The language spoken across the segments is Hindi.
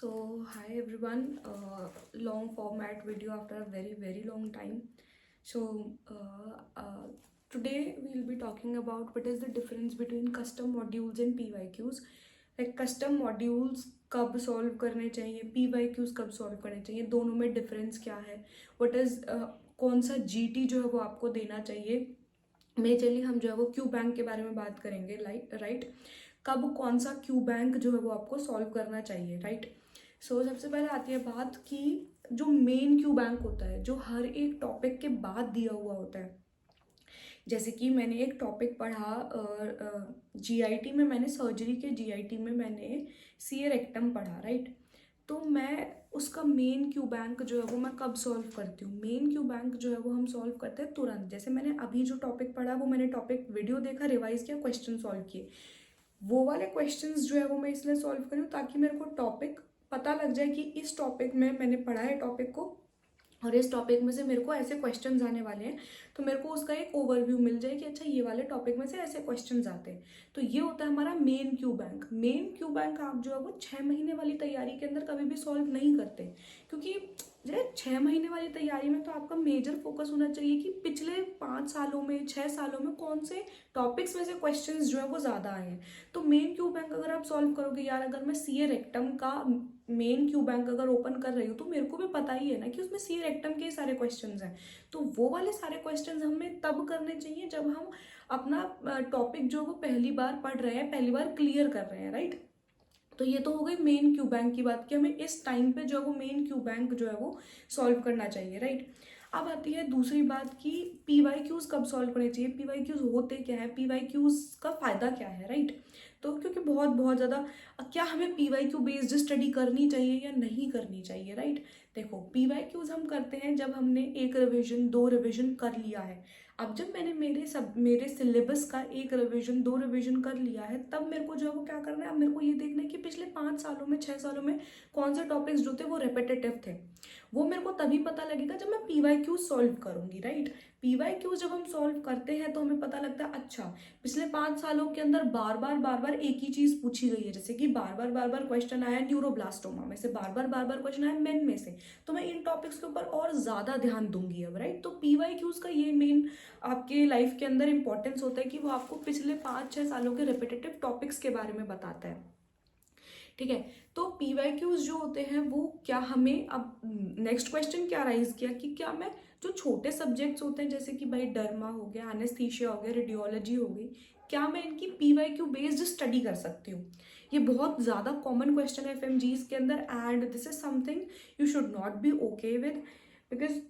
Hi everyone, long format video after a very long time. So, today we'll be talking about what is the difference between custom modules and PYQs. Like custom modules कब solve करने चाहिए, PYQs कब solve करने चाहिए, दोनों में difference क्या है, what is कौन सा GT जो है वो आपको देना चाहिए. मेजरली हम जो है वो क्यू बैंक के बारे में बात करेंगे, राइट. कब कौन सा क्यू बैंक जो है वो आपको सॉल्व करना चाहिए, राइट. सबसे पहले आती है बात कि जो मेन क्यू बैंक होता है, जो हर एक टॉपिक के बाद दिया हुआ होता है. जैसे कि मैंने एक टॉपिक पढ़ा जीआईटी में, मैंने सर्जरी के जीआईटी में मैंने सीए रेक्टम पढ़ा, राइट. तो मैं उसका मेन क्यू बैंक जो है वो मैं कब सॉल्व करती हूँ. मेन क्यू बैंक जो है वो हम सॉल्व करते हैं तुरंत. जैसे मैंने अभी जो टॉपिक पढ़ा वो मैंने टॉपिक वीडियो देखा, रिवाइज किया, क्वेश्चन सॉल्व किए. वो वाले क्वेश्चंस जो है वो मैं इसलिए सॉल्व करी हूँ ताकि मेरे को टॉपिक पता लग जाए कि इस टॉपिक में मैंने पढ़ा है टॉपिक को, और इस टॉपिक में से मेरे को ऐसे क्वेश्चंस आने वाले हैं, तो मेरे को उसका एक ओवरव्यू मिल जाए कि अच्छा ये वाले टॉपिक में से ऐसे क्वेश्चंस आते हैं. तो ये होता है हमारा main Q bank. Main Q bank आप जो है वो 6 महीने वाली तैयारी के अंदर कभी भी सॉल्व नहीं करते, क्योंकि जो 6 महीने वाली तैयारी में तो आपका मेजर फोकस होना चाहिए कि पिछले 5 सालों में 6 सालों में कौन से टॉपिक्स में से क्वेश्चंस जो है वो ज़्यादा आए हैं. तो मेन क्यू बैंक अगर आप सॉल्व करोगे, यार अगर मैं सीए रेक्टम का मेन क्यू बैंक अगर ओपन कर रही हूँ तो मेरे को भी पता ही है ना कि उसमें सी रेक्टम के सारे क्वेश्चंस हैं. तो वो वाले सारे क्वेश्चंस हमें तब करने चाहिए जब हम अपना टॉपिक जो वो पहली बार पढ़ रहे हैं, पहली बार क्लियर कर रहे हैं, राइट. तो ये तो हो गई मेन क्यू बैंक की बात कि हमें इस टाइम पे जो है वो मेन क्यू बैंक जो है वो सॉल्व करना चाहिए, राइट. अब आती है दूसरी बात कि पीवाईक्यूज कब सॉल्व करने चाहिए, पीवाईक्यूज होते क्या है, पीवाईक्यूज का फायदा क्या है, राइट. तो क्योंकि बहुत बहुत ज़्यादा क्या हमें पीवाईक्यू बेस्ड स्टडी करनी चाहिए या नहीं करनी चाहिए, राइट. देखो, पीवाईक्यूज हम करते हैं जब हमने एक रिवीजन 2 रिवीजन कर लिया है. अब जब मैंने मेरे सिलेबस का एक रिवीजन 2 रिवीजन कर लिया है, तब मेरे को जो है वो क्या करना है, अब मेरे को ये देखना है कि पिछले 5 सालों में 6 सालों में कौन से टॉपिक्स जो थे वो रेपिटेटिव थे. वो मेरे को तभी पता लगेगा जब मैं पीवाईक्यू सॉल्व करूंगी, राइट. पीवाईक्यू जब हम सॉल्व करते हैं तो हमें पता लगता है अच्छा पिछले 5 सालों के अंदर बार बार एक ही चीज पूछी गई है. जैसे कि बार बार क्वेश्चन आया न्यूरोब्लास्टोमा में से, बार बार क्वेश्चन आया मेन में से, तो मैं इन टॉपिक्स के ऊपर और ज्यादा ध्यान दूंगी अब, राइट. तो पीवाईक्यूज का ये मेन आपके लाइफ के अंदर इंपॉर्टेंस होता है कि वो आपको पिछले 5-6 सालों के रिपीटेटिव टॉपिक्स के बारे में बताता है, ठीक है. तो पीवाईक्यूज जो होते हैं वो क्या हमें, अब नेक्स्ट क्वेश्चन क्या राइज किया कि क्या मैं जो छोटे सब्जेक्ट्स होते हैं जैसे कि भाई डर्मा हो गया, एनेस्थीसिया हो गया, रेडियोलॉजी हो गई, क्या मैं इनकी पीवाईक्यू बेस्ड स्टडी कर सकती हूँ. ये बहुत ज़्यादा कॉमन क्वेश्चन है एफएमजीज के अंदर, and this is something you should not be okay with, because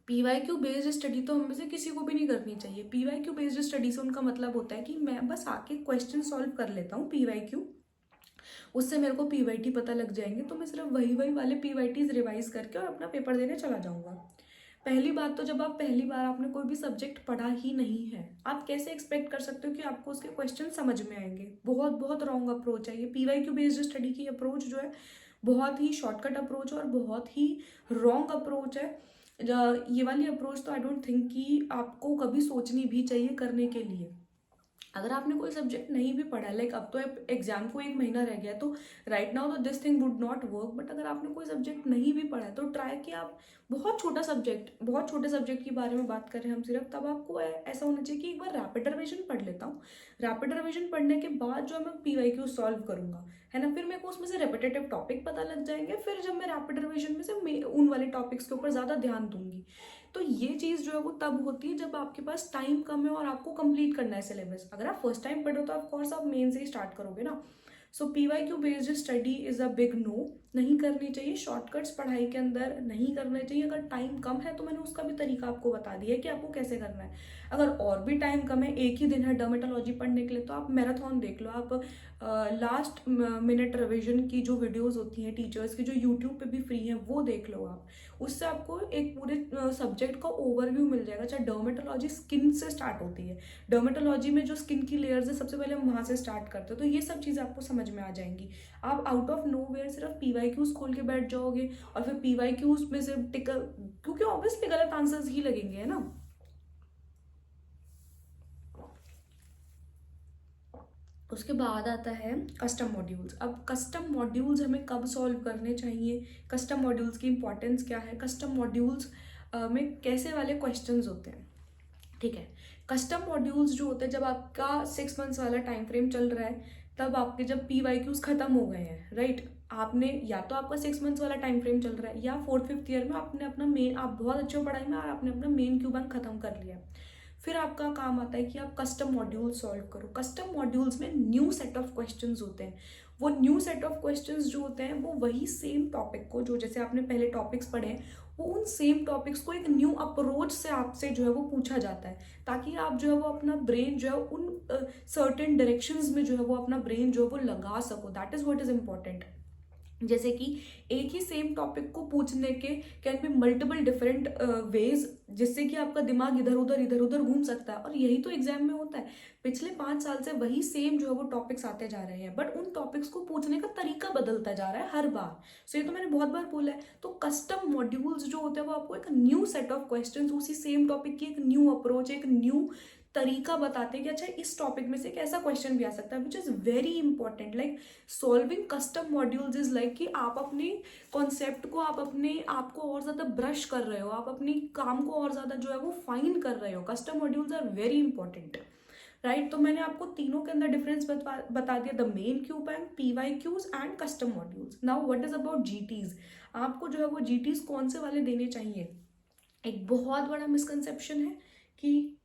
PYQ based study तो हम से किसी को भी नहीं करनी चाहिए. पीवाईक्यू बेस्ड स्टडी से उनका मतलब होता है कि मैं बस आके क्वेश्चन सॉल्व कर लेता हूँ पीवाईक्यू, उससे मेरे को पीवाईटी पता लग जाएंगे, तो मैं सिर्फ वही वही वाले पीवाईटीज रिवाइज करके और अपना पेपर देने चला जाऊंगा. पहली बात तो जब आप पहली बार आपने कोई भी सब्जेक्ट पढ़ा ही नहीं है, आप कैसे एक्सपेक्ट कर सकते हो कि आपको उसके क्वेश्चन समझ में आएंगे. बहुत बहुत रॉन्ग अप्रोच है ये. पीवाईक्यू बेस्ड स्टडी की अप्रोच जो है बहुत ही शॉर्टकट अप्रोच और बहुत ही रॉन्ग अप्रोच है. ये वाली अप्रोच तो आई डोंट थिंक कि आपको कभी सोचनी भी चाहिए करने के लिए. अगर आपने कोई सब्जेक्ट नहीं भी पढ़ा, लाइक अब तो एग्जाम को 1 महीना रह गया, तो राइट नाउ तो this thing would not work. But अगर आपने कोई सब्जेक्ट नहीं भी पढ़ा है तो ट्राई कि आप बहुत छोटे सब्जेक्ट के बारे में बात कर रहे हैं हम सिर्फ, तब आपको ऐसा होना चाहिए कि एक बार रैपिड रिवीजन पढ़ लेता हूँ. रैपिड रिवीजन पढ़ने के बाद जो है मैं पीवाईक्यू सॉल्व करूंगा, है ना. फिर मेरे को उसमें से रेपिटेटिव टॉपिक पता लग जाएंगे, फिर जब मैं रैपिड रिवीजन में से उन वाले टॉपिक्स के ऊपर ज़्यादा ध्यान दूंगी. तो ये चीज़ जो है वो तब होती है जब आपके पास टाइम कम है और आपको कंप्लीट करना है सिलेबस. अगर आप फर्स्ट टाइम पढ़ रहे हो तो ऑफकोर्स आप मेन से ही स्टार्ट करोगे ना. So PYQ based study is a big no. नहीं करनी चाहिए. शॉर्टकट्स पढ़ाई के अंदर नहीं करना चाहिए. अगर टाइम कम है तो मैंने उसका भी तरीका आपको बता दिया है कि आपको कैसे करना है. अगर और भी टाइम कम है, एक ही दिन है डर्मेटोलॉजी पढ़ने के लिए, तो आप मैराथन देख लो. आप लास्ट मिनट रिवीजन की जो वीडियोस होती हैं टीचर्स की, जो यूट्यूब पे भी फ्री हैं, वो देख लो आप. उससे आपको एक पूरे सब्जेक्ट का ओवरव्यू मिल जाएगा. चाहे डर्मेटोलॉजी स्किन से स्टार्ट होती है, डर्मेटोलॉजी में जो स्किन की लेयर्स है सबसे पहले हम वहाँ से स्टार्ट करते हैं, तो ये सब चीज़ें आपको समझ में आ जाएंगी. आप आउट ऑफ नो वेयर सिर्फ पीवाईक्यूज खोल के बैठ जाओगे और फिर पीवाईक्यूज में से क्योंकि ऑब्वियसली गलत आंसर्स ही लगेंगे, है ना. उसके बाद आता है कस्टम मॉड्यूल्स। अब कस्टम मॉड्यूल्स हमें कब सॉल्व करने चाहिए, कस्टम मॉड्यूल्स की इंपॉर्टेंस क्या है, कस्टम मॉड्यूल्स में कैसे वाले क्वेश्चंस होते हैं, ठीक है। कस्टम मॉड्यूल्स जो होते हैं, जब आपका 6 मंथ्स वाला टाइम फ्रेम चल रहा है, तब आपके जब PYQs खत्म हो गए हैं, राइट, आपने या तो आपका 6 मंथ्स वाला टाइम फ्रेम चल रहा है या 4th-5th ईयर में आपने अपना मेन, आप बहुत अच्छे हो पढ़ाई में और आपने अपना मेन क्यू बैंक खत्म कर लिया, फिर आपका काम आता है कि आप कस्टम मॉड्यूल सॉल्व करो। कस्टम मॉड्यूल्स में न्यू सेट ऑफ क्वेश्चंस होते हैं। वो न्यू सेट ऑफ क्वेश्चंस जो होते हैं वो वही सेम टॉपिक को, जो जैसे आपने पहले टॉपिक्स पढ़े हैं, वो उन सेम टॉपिक्स को एक न्यू अप्रोच से आपसे जो है वो पूछा जाता है, ताकि आप जो है वो अपना ब्रेन जो है उन सर्टेन डायरेक्शंस में जो है वो अपना ब्रेन जो है वो लगा सको। That is what is important. जैसे कि एक ही सेम टॉपिक को पूछने के can be multiple different ways, जिससे कि आपका दिमाग इधर उधर घूम सकता है, और यही तो एग्जाम में होता है। पिछले 5 साल से वही सेम जो है वो टॉपिक्स आते जा रहे हैं, बट उन टॉपिक्स को पूछने का तरीका बदलता जा रहा है हर बार। सो ये तो मैंने बहुत बार बोला है। तो कस्टम मॉड्यूल्स जो होते हैं वो आपको एक न्यू सेट ऑफ क्वेश्चंस, उसी सेम टॉपिक की एक न्यू अप्रोच, एक न्यू तरीका बताते हैं कि अच्छा इस टॉपिक में से एक ऐसा क्वेश्चन भी आ सकता है, which is very important. Like solving custom modules is like कि आप अपने कॉन्सेप्ट को, आप अपने आप को और ज़्यादा ब्रश कर रहे हो, आप अपनी काम को और ज़्यादा जो है वो फाइन कर रहे हो। Custom modules are very important, right. तो मैंने आपको तीनों के अंदर डिफरेंस बता दिया, the main Q bank, PYQs and custom modules. Now what is about GTs। आपको जो है वो GTs कौन से वाले देने चाहिए। एक बहुत बड़ा मिसकंसेप्शन है कि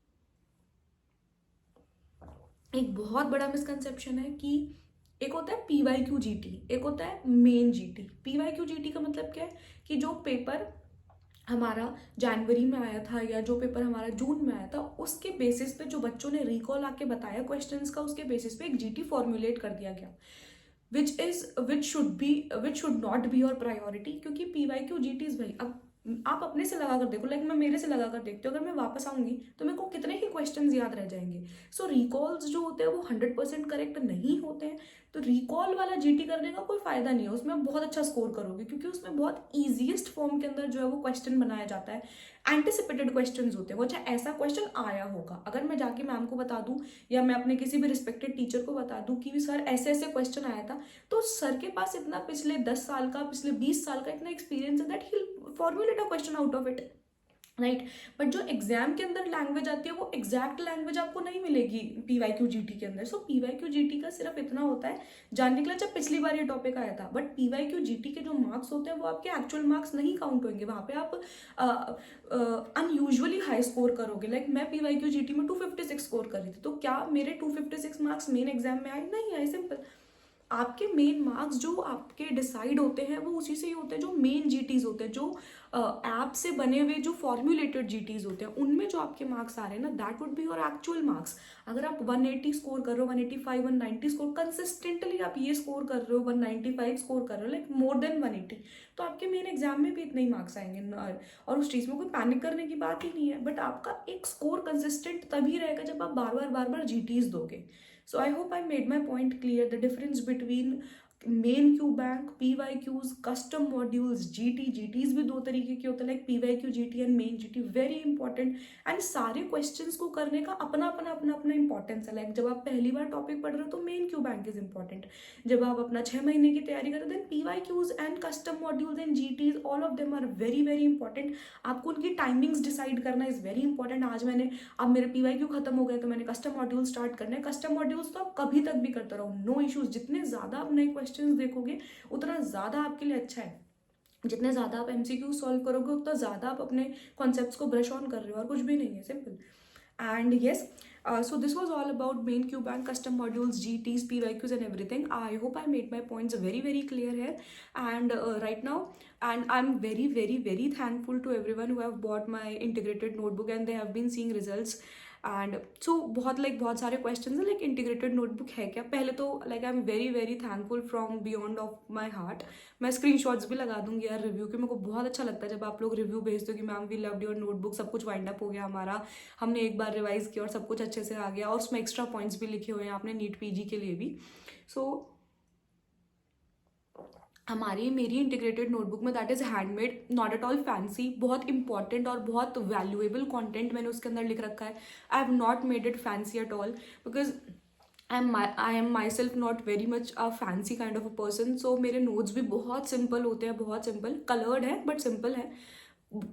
एक होता है PYQ GT, एक होता है मेन GT। PYQ GT का मतलब क्या है कि जो पेपर हमारा जनवरी में आया था या जो पेपर हमारा जून में आया था, उसके बेसिस पे जो बच्चों ने रिकॉल आके बताया क्वेश्चंस का, उसके बेसिस पे एक GT फॉर्मुलेट कर दिया गया, which should not be your priority. क्योंकि PYQ GTs भाई, अब आप अपने से लगा कर देखो, लाइक मैं मेरे से लगा कर देखती हूँ, अगर मैं वापस आऊंगी तो मेरे को कितने ही क्वेश्चंस याद रह जाएंगे। सो रिकॉल्स जो होते हैं वो 100% करेक्ट नहीं होते हैं, तो रिकॉल वाला GT करने का कोई फायदा नहीं है। उसमें आप बहुत अच्छा स्कोर करोगे, क्योंकि उसमें बहुत ईजिएस्ट फॉर्म के अंदर जो है वो क्वेश्चन बनाया जाता है, एंटिसिपेटेड क्वेश्चन होते हैं वो। अच्छा ऐसा क्वेश्चन आया होगा, अगर मैं जाके मैम को बता दूं या मैं अपने किसी भी रिस्पेक्टेड टीचर को बता दूं कि सर ऐसे ऐसे क्वेश्चन आया था, तो सर के पास इतना पिछले 10 साल का, पिछले 20 साल का इतना एक्सपीरियंस है that he will formulate a question out of it, right. But जो एग्जाम के अंदर लैंग्वेज आती है वो एग्जैक्ट लैंग्वेज आपको नहीं मिलेगी PYQ GT के अंदर। सो PYQ GT का सिर्फ इतना होता है जानने के लिए, जब पिछली बार ये टॉपिक आया था, बट PYQ GT के जो मार्क्स होते हैं वो आपके एक्चुअल मार्क्स नहीं काउंट होंगे, वहाँ पे आप अनयूजुअली हाई स्कोर करोगे। लाइक मैं PYQ GT में 256 स्कोर कर रही थी, तो क्या मेरे 256 मार्क्स मेन एग्जाम में आए? नहीं आए, सिंपल। आपके मेन मार्क्स जो आपके डिसाइड होते हैं वो उसी से ही होते हैं जो मेन GTs होते हैं, जो ऐप से बने हुए जो फॉर्मुलेटेड GTs होते हैं, उनमें जो आपके मार्क्स आ रहे हैं ना, that would be your actual marks. अगर आप 180 स्कोर कर रहे हो, 185, 190 स्कोर कंसिस्टेंटली आप ये स्कोर कर रहे हो, 195 स्कोर कर रहे हो, लाइक मोर देन 180, तो आपके मेन एग्जाम में भी इतने ही मार्क्स आएंगे, और उस चीज़ में कोई पैनिक करने की बात ही नहीं है। बट आपका एक स्कोर कंसिस्टेंट तभी रहेगा जब आप बार बार GTs दोगे। So I hope I made my point clear. The difference between main Q bank, PYQs, custom modules, GTs भी दो तरीके के होते हैं, like PYQ GT and main GT, very important. And सारे क्वेश्चंस को करने का अपना अपना इंपॉर्टेंस है। लाइक जब आप पहली बार टॉपिक पढ़ रहे हो तो main Q bank is important, जब आप अपना 6 महीने की तैयारी कर रहे हो then PYQs and custom modules and GTs, all of them are very important. आपको उनकी टाइमिंग्स डिसाइड करना इज वेरी इंपॉर्टेंट। अब मेरे PYQ खत्म हो गए तो मैंने कस्टम मॉड्यूल स्टार्ट करना है। कस्टम मॉड्यूल्स तो आप कभी तक भी करते रहो, नो इश्यूज। जितने ज़्यादा आप नए क्वेश्चंस देखोगे उतना ज़्यादा आपके लिए अच्छा है। जितने ज़्यादा आप MCQ सॉल्व करोगे उतना ज़्यादा आप अपने कॉन्सेप्ट्स को ब्रश ऑन कर रहे हो, और कुछ भी नहीं है, simple. And yes, so this was all about main Q bank, custom modules, GTs, PYQs and everything. I hope I made my points very clear here. And right now, and I'm very thankful to everyone who have bought my integrated notebook and they have been seeing results. And so बहुत सारे क्वेश्चन है, लाइक इंटीग्रेटेड नोटबुक है क्या? पहले तो like I am very thankful from beyond of my heart. मैं स्क्रीनशॉट्स भी लगा दूंगी यार रिव्यू के। मेरे को बहुत अच्छा लगता है जब आप लोग रिव्यू भेजते हो कि ma'am we loved your notebook, सब कुछ वाइंड अप हो गया हमारा, हमने एक बार रिवाइज किया और सब कुछ अच्छे से आ गया, और उसमें एक्स्ट्रा पॉइंट्स भी लिखे हुए हैं आपने नीट PG के लिए भी। सो मेरी इंटीग्रेटेड नोटबुक में that is handmade, not at all fancy, बहुत इंपॉर्टेंट और बहुत वैल्यूएबल कंटेंट मैंने उसके अंदर लिख रखा है। I have not made it fancy at all, because I am myself not very much a fancy kind of a person, so मेरे नोट्स भी बहुत सिंपल होते हैं, बहुत सिंपल, कलर्ड है बट सिंपल है,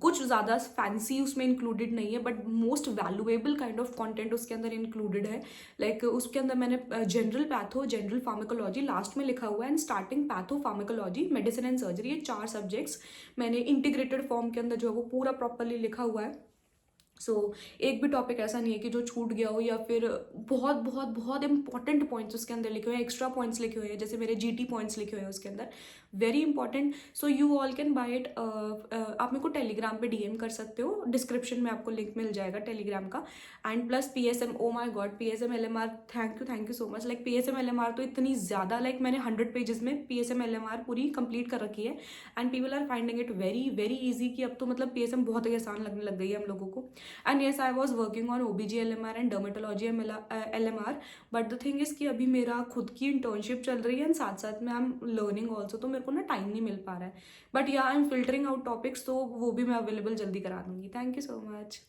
कुछ ज़्यादा फैंसी उसमें इंक्लूडेड नहीं है, but most valuable kind of content उसके अंदर इंक्लूडेड है। लाइक उसके अंदर मैंने general patho, general pharmacology last में लिखा हुआ है, and starting patho pharmacology, medicine and surgery, ये 4 सब्जेक्ट्स मैंने इंटीग्रेटेड फॉर्म के अंदर जो है वो पूरा प्रॉपरली लिखा हुआ है। सो एक भी टॉपिक ऐसा नहीं है कि जो छूट गया हो, या फिर बहुत बहुत बहुत इंपॉर्टेंट पॉइंट्स उसके अंदर लिखे हुए हैं, एक्स्ट्रा पॉइंट्स लिखे हुए हैं, जैसे मेरे जीटी पॉइंट्स लिखे हुए हैं उसके अंदर, very important. So you all can buy it. आप मेरे को टेलीग्राम पे डीएम कर सकते हो, डिस्क्रिप्शन में आपको लिंक मिल जाएगा टेलीग्राम का। And plus PSM, oh my god, PSM LMR, thank you so much. Like PSM LMR तो इतनी ज़्यादा, लाइक मैंने 100 पेजेस में पीएसएम एलएमआर पूरी कंप्लीट कर रखी है, and people are finding it very very easy, कि अब तो मतलब पीएसएम बहुत ही आसान लगने लग गई है हम लोगों को। And yes, I was working on OBG LMR and dermatology LMR, but the thing is कि अभी मेरा खुद की इंटर्नशिप चल रही है, एंड साथ साथ में आई एम लर्निंग ऑल्सो, तो मेरे को ना टाइम नहीं मिल पा रहा है, बट या I am filtering out topics, तो वो भी मैं अवेलेबल जल्दी करा दूंगी। Thank you so much.